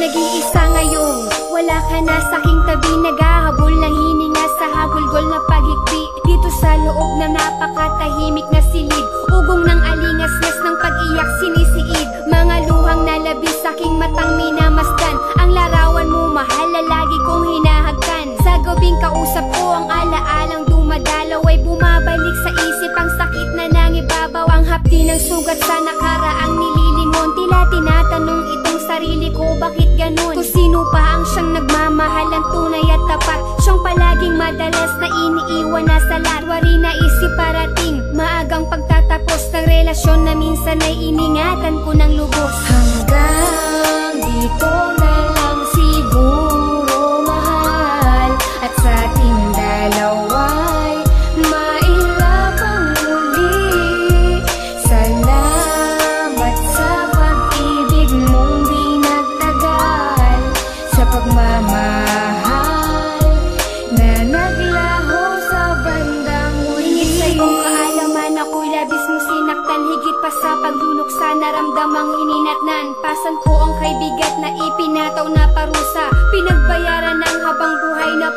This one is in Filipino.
nag-iisa ngayon, wala ka na sa aking tabi. Naghahabol ng hininga sa hagulgol na paghikbi. Dito sa loob na napakatahimik na silid, ugong ng alingas-ngas ng pag-iyak sinisiid. Mga luhang nalabis sa aking matang minamasdan. Ang larawan mo mahal na lagi kong hinahagkan. Sa gabing kausap ko ang alaalang dumadalaw, ay bumabalik sa isip ang sakit na nangibabaw. Ang hapdi ng sugat sa nakaraang nililingon, tila tinatanong itong sarili ko, bakit ganun? Kung sino pa ang siyang nagmamahal ang tunay at tapat, siyang palaging madalas na iniiwan na sa lahat. Wari na isip parating maagang pagtatapos ng relasyon na minsan ay iningatan ko ng lubos. Hanggang dito na lang siguro mahal, at sa ating dalawa'y mailapang muli. Salamat sa pag-ibig mong di nagtagal, sa pagmamahal na naglaho sa bandang huli. Hingit sa iyong kaalaman, ako'y labis mong sinaktan, higit pa sa pagdulok sa naramdamang hininatnan. Pasan ko ang kaibigat na ipinataw na parusa, pinagbayaran ng habang buhay na